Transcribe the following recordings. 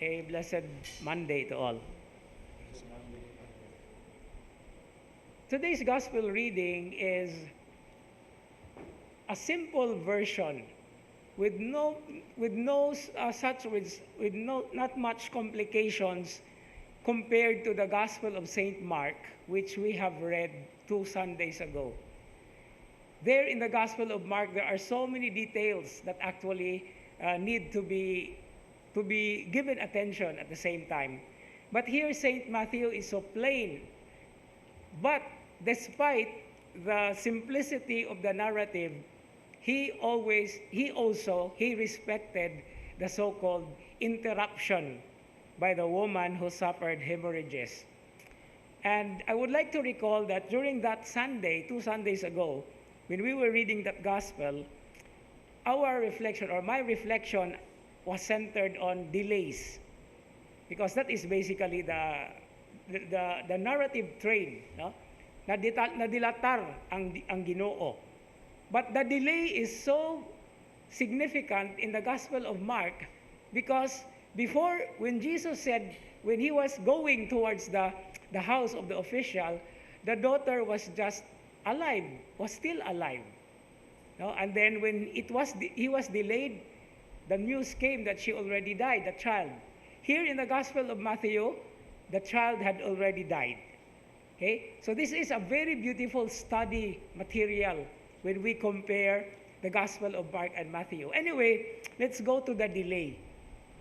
A blessed Monday to all. Today's gospel reading is a simple version with not much complications compared to the Gospel of Saint Mark, which we have read 2 Sundays ago. There in the Gospel of Mark, there are so many details that actually need to be given attention at the same time. But here, Saint Matthew is so plain. But despite the simplicity of the narrative, he respected the so-called interruption by the woman who suffered hemorrhages. And I would like to recall that during that Sunday, 2 Sundays ago, when we were reading that gospel, our reflection, or my reflection, was centered on delays. Because that is basically the narrative train, no? Nadilatar ang Ginoo. But the delay is so significant in the Gospel of Mark because before, when Jesus said, when he was going towards the house of the official, the daughter was just alive, was still alive. No? And then when he was delayed, the news came that she already died, the child. Here in the Gospel of Matthew, the child had already died. Okay? So this is a very beautiful study material when we compare the Gospel of Mark and Matthew. Anyway, let's go to the delay.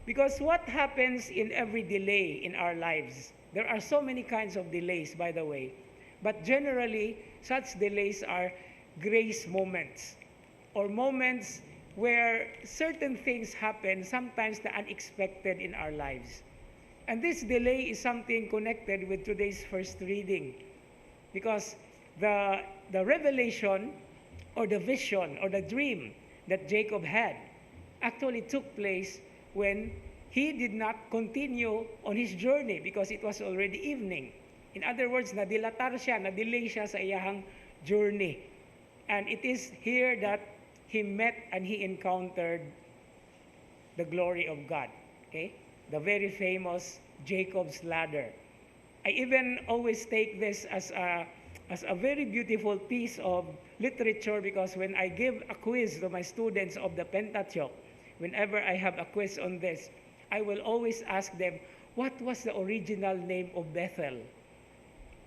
Because what happens in every delay in our lives? There are so many kinds of delays, by the way. But generally, such delays are grace moments, or moments where certain things happen, sometimes the unexpected in our lives. And this delay is something connected with today's first reading. Because the revelation, or the vision, or the dream that Jacob had actually took place when he did not continue on his journey because it was already evening. In other words, nadilatar siya, nadelay siya sa iyahang journey. And it is here that he met and he encountered the glory of God. Okay? The very famous Jacob's ladder. I even always take this as a very beautiful piece of literature because when I give a quiz to my students of the Pentateuch, whenever I have a quiz on this, I will always ask them, what was the original name of Bethel?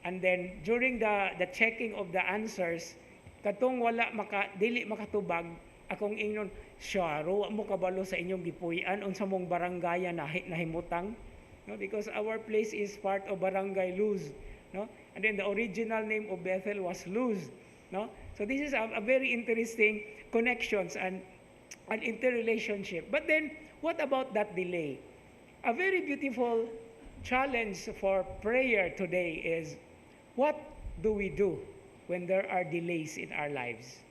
And then during the checking of the answers, katong dili makatubag, akong ingnon, syaro, mo kabalo sa inyong gipuy-an, unsa mong barangaya nahimutang? No? Because our place is part of Barangay Luz. No? And then the original name of Bethel was Luz. No? So this is a very interesting connections and an interrelationship. But then, what about that delay? A very beautiful challenge for prayer today is, what do we do when there are delays in our lives?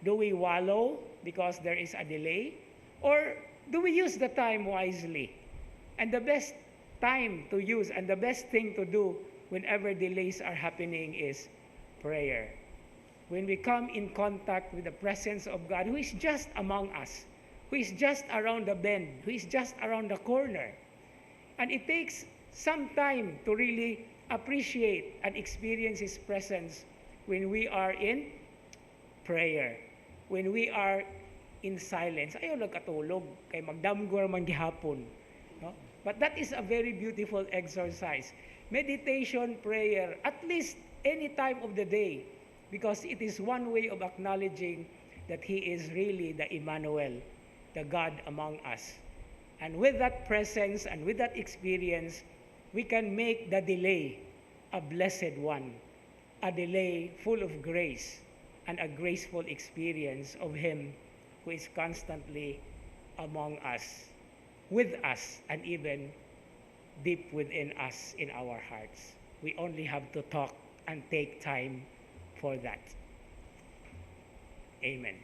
Do we wallow because there is a delay? Or do we use the time wisely? And the best time to use and the best thing to do whenever delays are happening is prayer. When we come in contact with the presence of God, who is just among us, who is just around the bend, who is just around the corner. And it takes some time to really appreciate and experience His presence when we are in prayer, when we are in silence. Ayaw nagkatulog, kay magdamgor man gihapon. No? But that is a very beautiful exercise. Meditation, prayer, at least any time of the day, because it is one way of acknowledging that He is really the Emmanuel, the God among us. And with that presence and with that experience, we can make the delay a blessed one, a delay full of grace and a graceful experience of Him who is constantly among us, with us, and even deep within us in our hearts. We only have to talk and take time for that. Amen.